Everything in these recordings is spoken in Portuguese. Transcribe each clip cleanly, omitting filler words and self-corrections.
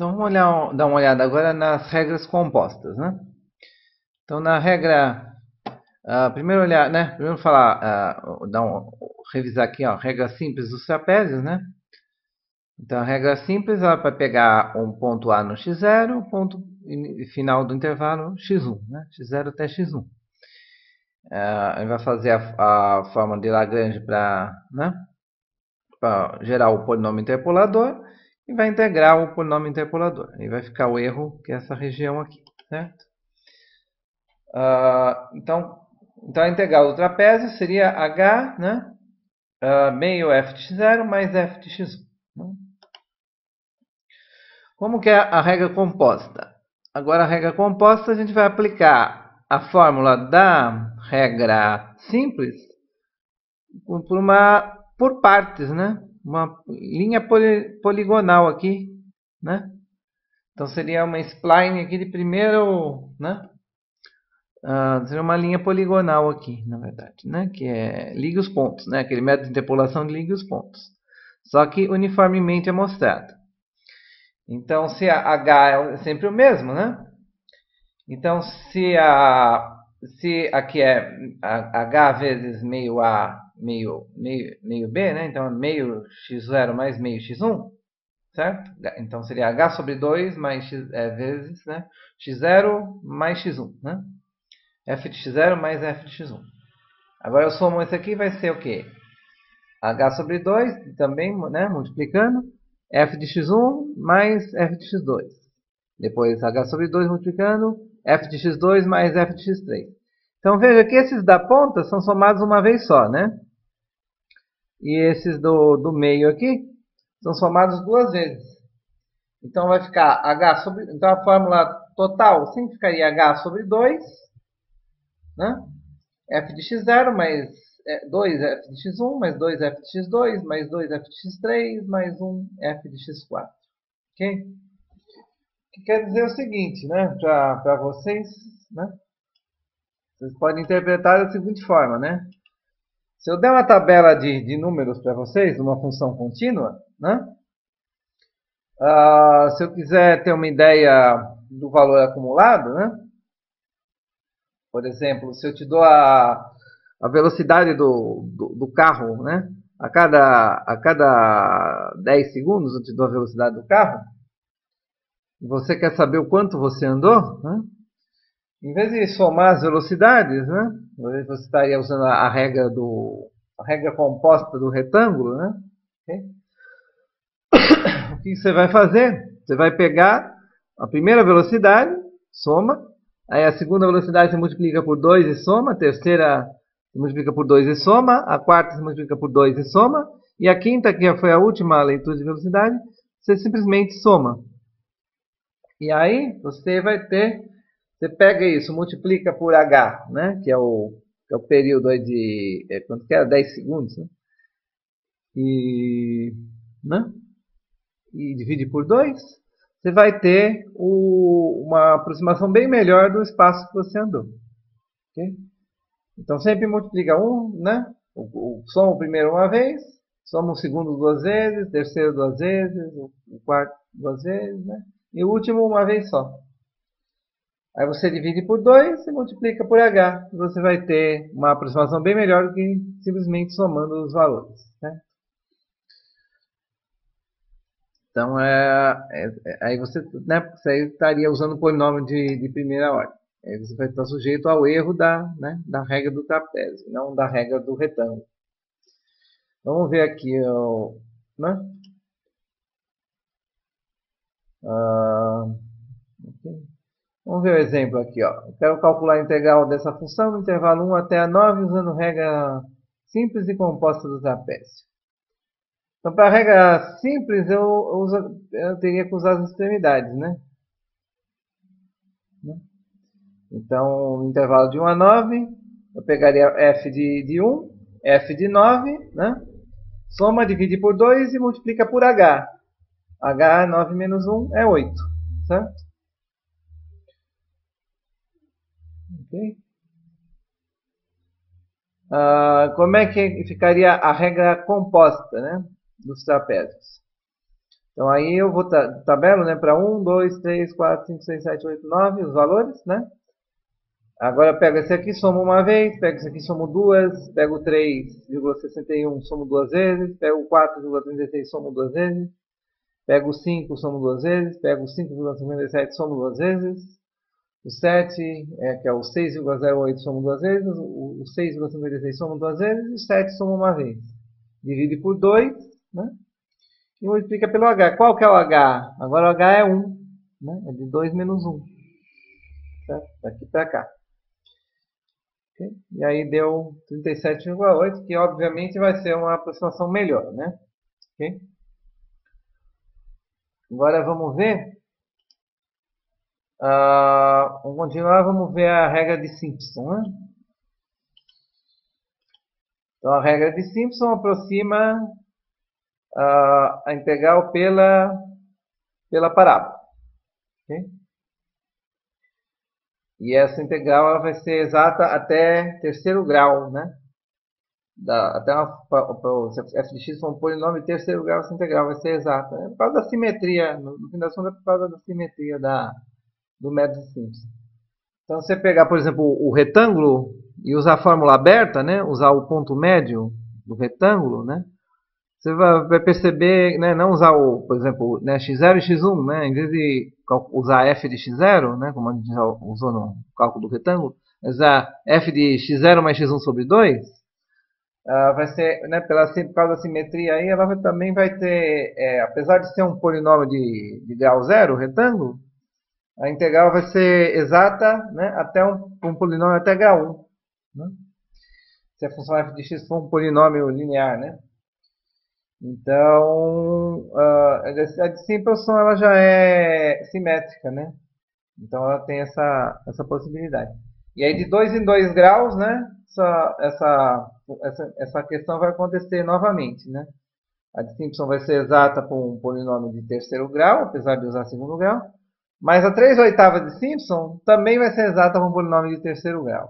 Então vamos dar uma olhada agora nas regras compostas, né? Então na regra, primeiro olhar, né? Primeiro falar, revisar aqui, ó, regra simples dos trapézios, né? Então a regra simples ela vai pegar um ponto A no x0, ponto final do intervalo x1, né? x0 até x1. Ele vai fazer a forma de Lagrange para, né? Para gerar o polinômio interpolador e vai integrar o polinômio interpolador. Aí vai ficar o erro, que é essa região aqui, certo? Então a integral do trapézio seria h, né? Meio f de x0 mais f de x1. Né? Como que é a regra composta? Agora a regra composta a gente vai aplicar a fórmula da regra simples por partes, né? Uma linha poligonal aqui, né? Então seria uma spline aqui de primeiro, né? Seria uma linha poligonal aqui, na verdade, né? Que liga os pontos, né? Aquele método de interpolação de liga os pontos. Só que uniformemente é mostrado. Então, se a H é sempre o mesmo, né? Então, se aqui é H vezes meio A, meio B, né? Então, é meio x0 mais meio x1, certo? Então, seria H sobre 2 mais vezes, né? x0 mais x1, né? F de x0 mais f de x1. Agora eu somo esse aqui, vai ser o quê? H sobre 2, também, né, multiplicando, f de x1 mais f de x2. Depois H sobre 2 multiplicando, f de x2 mais f de x3. Então veja que esses da ponta são somados uma vez só, né? E esses do meio aqui são somados duas vezes. Então vai ficar H sobre... Então a fórmula total sempre ficaria H sobre 2, né? F de x0 mais 2f de x1 mais 2f de x2 mais 2f de x3 mais 1f de x4. Ok? Que quer dizer o seguinte, né? Para vocês, né? Vocês podem interpretar da seguinte forma, né? Se eu der uma tabela de números para vocês, uma função contínua, né? Se eu quiser ter uma ideia do valor acumulado, né? Por exemplo, se eu te dou a velocidade do carro, né? A cada 10 segundos eu te dou a velocidade do carro. E você quer saber o quanto você andou, né? Em vez de somar as velocidades, né? Você estaria usando a regra composta do retângulo, né? Okay? O que você vai fazer? Você vai pegar a primeira velocidade, soma. Aí a segunda velocidade você multiplica por 2 e soma. A terceira se multiplica por 2 e soma. A quarta se multiplica por 2 e soma. E a quinta, que foi a última leitura de velocidade, você simplesmente soma. E aí você vai ter... Você pega isso, multiplica por h, né? Que é o período aí de... quanto que era? 10 segundos, né? Né? E divide por 2, você vai ter uma aproximação bem melhor do espaço que você andou. Okay? Então sempre multiplica né? Soma o primeiro uma vez, soma o segundo duas vezes, o terceiro duas vezes, o quarto duas vezes, né? E o último uma vez só. Aí você divide por 2 e multiplica por h. Você vai ter uma aproximação bem melhor do que simplesmente somando os valores. Né? Então, aí você, né, você estaria usando o polinômio de primeira ordem. Aí você vai estar sujeito ao erro né, da regra do trapézio, não da regra do retângulo. Vamos ver aqui, né? Okay. Vamos ver o exemplo aqui. Ó. Eu quero calcular a integral dessa função no intervalo 1 até a 9 usando regra simples e composta do trapézio. Então, para a regra simples, eu teria que usar as extremidades, né? Então, no intervalo de 1 a 9, eu pegaria f de 1, f de 9, né? Soma, divide por 2 e multiplica por h. h, 9 menos 1 é 8, certo? Ok? Como é que ficaria a regra composta, né? Dos trapézios? Então aí eu vou tabelo, né, para 1, 2, 3, 4, 5, 6, 7, 8, 9, os valores, né? Agora eu pego esse aqui, somo uma vez, pego esse aqui, somo duas, pego 3,61, somo duas vezes, pego 4,36, somo duas vezes, pego 5, somo duas vezes, pego 5,57, somo duas vezes, o 7, que é o 6,08, somo duas vezes, o 6,56 somo duas vezes, e o 7 somo uma vez. Divide por 2, né? E multiplica pelo H. Qual que é o H? Agora o H é 1, né? É de 2 menos 1. Certo? Daqui para cá. Okay? E aí deu 37,8, que obviamente vai ser uma aproximação melhor, né? Okay? Agora vamos ver. Vamos continuar, vamos ver a regra de Simpson, né? Então a regra de Simpson aproxima a integral pela parábola. Okay? E essa integral ela vai ser exata até terceiro grau, né? Até se f de x for um polinômio de terceiro grau, essa integral vai ser exata. É por causa da simetria, no fim das contas é por causa da simetria do método Simpson. Então, se você pegar, por exemplo, o retângulo e usar a fórmula aberta, né? Usar o ponto médio do retângulo, né? Você vai perceber, né? Não usar, por exemplo, né, x0 e x1, né? Em vez de usar f de x0, né? Como a gente já usou no cálculo do retângulo, usar f de x0 mais x1 sobre 2, vai ser, né, por causa da simetria aí, ela também vai ter, apesar de ser um polinômio de grau zero, retângulo, a integral vai ser exata, né, até um polinômio até grau 1. Né? Se a função f de x for um polinômio linear, né? Então, a de Simpson ela já é simétrica, né? Então ela tem essa possibilidade. E aí de 2 em 2 graus, né? Essa questão vai acontecer novamente, né? A de Simpson vai ser exata para um polinômio de terceiro grau, apesar de usar segundo grau. Mas a 3/8 de Simpson também vai ser exata para um polinômio de terceiro grau.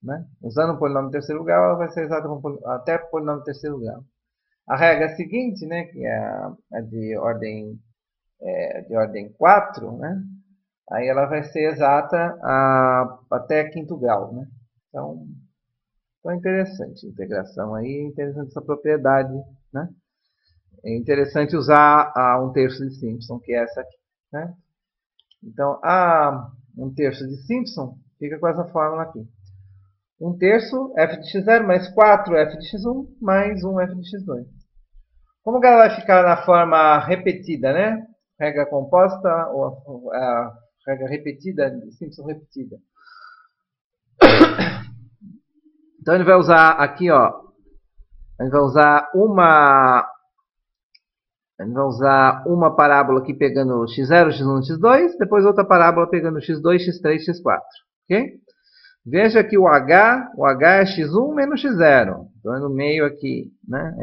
Né? Usando um polinômio de terceiro grau, ela vai ser exata até para um polinômio de terceiro grau. A regra seguinte, né, que é a de ordem 4, né? Aí ela vai ser exata até quinto grau, né? Então é interessante a integração aí, é interessante essa propriedade, né? É interessante usar a 1/3 de Simpson, que é essa aqui, né? Então, a 1/3 de Simpson fica com essa fórmula aqui. 1/3 f de x0 mais 4 f de x1 mais 1 f de x2. Como que ela vai ficar na forma repetida, né? Regra composta ou a regra repetida, de Simpson repetida. Então ele vai usar aqui, ó. Ele vai usar uma parábola aqui pegando x0, x1, x2, depois outra parábola pegando x2, x3, x4. Ok? Veja que o H é x1 menos x0. Então é no meio aqui, né?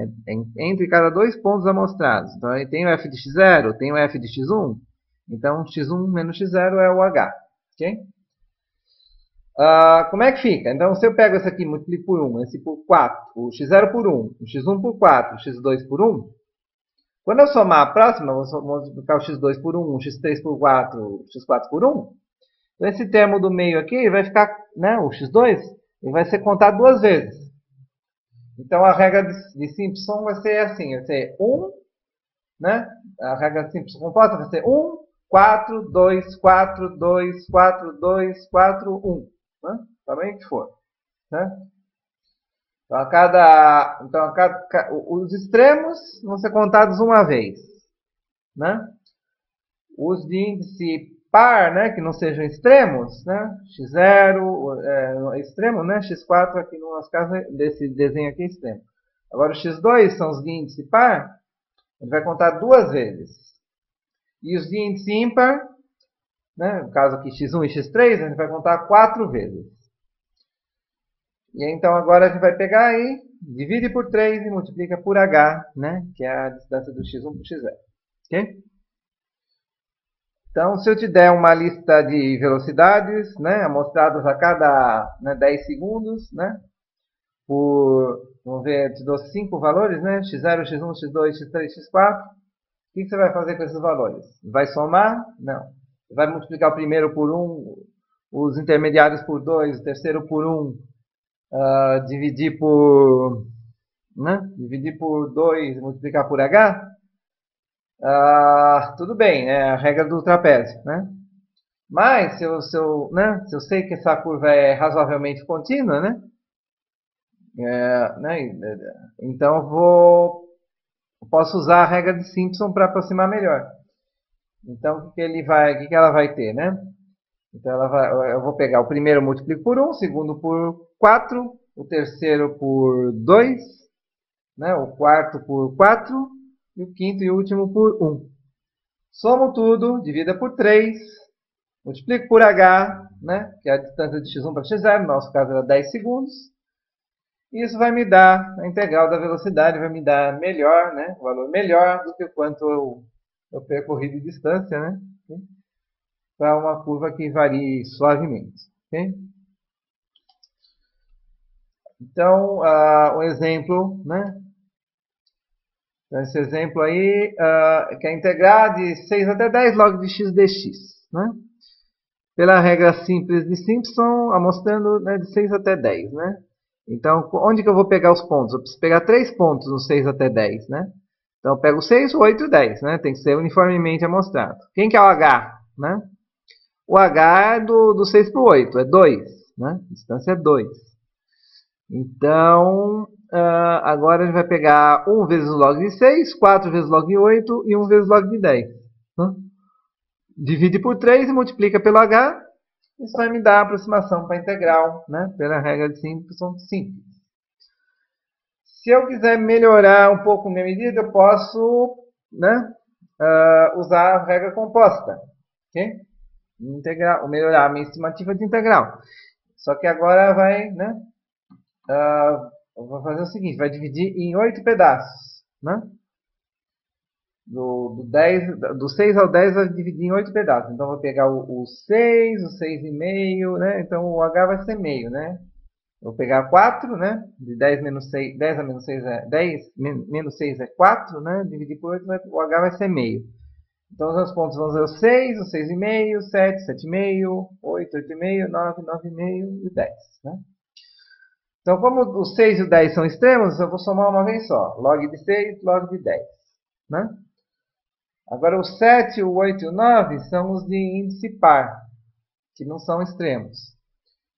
Entre cada dois pontos amostrados. Então aí tem o f de x0, tem o f de x1. Então x1 menos x0 é o H. Ok? Como é que fica? Então, se eu pego esse aqui e multiplico por 1, esse por 4, o x0 por 1, o x1 por 4, o x2 por 1, quando eu somar a próxima, eu vou multiplicar o x2 por 1, o x3 por 4, o x4 por 1. Então, esse termo do meio aqui vai ficar, né, o x2, ele vai ser contado duas vezes. Então, a regra de Simpson vai ser assim, vai ser 1, né? A regra de Simpson composta vai ser 1, 4, 2, 4, 2, 4, 2, 4, 1. Né? Também que for. Né? Então, os extremos vão ser contados uma vez. Né? Os de índice par, né, que não sejam extremos, né? x0 extremo, né? x4 aqui no nosso caso desse desenho aqui é extremo. Agora os x2 são os de índice par, a gente vai contar duas vezes. E os de índice ímpar, né, no caso aqui x1 e x3, a gente vai contar 4 vezes. E então agora a gente vai pegar aí, divide por 3 e multiplica por h, né, que é a distância do x1 para o x0. Ok? Então, se eu te der uma lista de velocidades, né, amostradas a cada 10 segundos, né, vamos ver, eu te dou 5 valores, né, x0, x1, x2, x3, x4, que você vai fazer com esses valores? Vai somar? Não. Vai multiplicar o primeiro por 1, os intermediários por 2, o terceiro por 1, dividir por, né? Dividir por 2, multiplicar por h? Tudo bem, né? A regra do trapézio, né? Mas se eu sei que essa curva é razoavelmente contínua, né? Então eu posso usar a regra de Simpson para aproximar melhor. Então o que ela vai ter, né? Então eu vou pegar o primeiro, multiplico por 1, o segundo por 4, o terceiro por 2, né? O quarto por 4 e o quinto e último por 1. Somo tudo, divida por 3, multiplico por h, né? Que é a distância de x1 para x0, no nosso caso era 10 segundos. E isso vai me dar, a integral da velocidade vai me dar melhor, né? O valor melhor do que o quanto eu percorri de distância, né? Para uma curva que varie suavemente. Okay? Então, um exemplo, né? Então, esse exemplo aí, que é integrar de 6 até 10 log de x dx, né? Pela regra simples de Simpson, mostrando, né, de 6 até 10, né? Então, onde que eu vou pegar os pontos? Eu preciso pegar 3 pontos no 6 até 10, né? Então, eu pego 6, 8 e 10, né? Tem que ser uniformemente amostrado. Quem que é o h, né? O h é do 6 para o 8, é 2, né? A distância é 2. Então, agora a gente vai pegar 1 vezes o log de 6, 4 vezes o log de 8 e 1 vezes o log de 10. Né? Divide por 3 e multiplica pelo h. Isso vai me dar a aproximação para a integral, né? Pela regra de Simpson simples. Se eu quiser melhorar um pouco minha medida, eu posso, né, usar a regra composta. Okay? Integral, melhorar a minha estimativa de integral. Só que agora vai, né? Eu vou fazer o seguinte, vai dividir em 8 pedaços, né? Do 6 ao 10 vai dividir em 8 pedaços. Então, eu vou pegar o 6, o 6,5, né? Então, o h vai ser meio, né? Eu vou pegar 4, né? De 10 menos 6, 10 a menos 6 é 10, menos 6 é 4, né? Dividir por 8, o h vai ser meio. Então, os meus pontos vão ser o 6, o 6,5, 7, 7,5, 8, 8,5, 9, 9,5 e 10, né? Então, como o 6 e o 10 são extremos, eu vou somar uma vez só. Log de 6, log de 10, né? Agora, o 7, o 8 e o 9 são os de índice par, que não são extremos.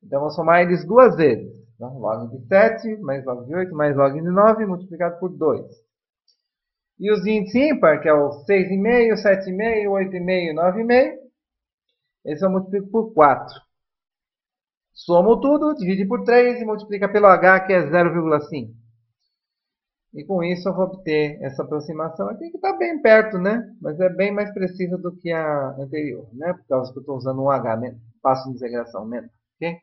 Então, eu vou somar eles duas vezes. Então, log de 7 mais log de 8 mais log de 9 multiplicado por 2. E os de índice ímpar, que é o 6,5, 7,5, 8,5 e 9,5, esse eu multiplico por 4. Somo tudo, divide por 3 e multiplica pelo h, que é 0,5. E com isso eu vou obter essa aproximação aqui, que está bem perto, né? Mas é bem mais precisa do que a anterior, né? Por causa que eu estou usando um h, passo de integração menor. Ok?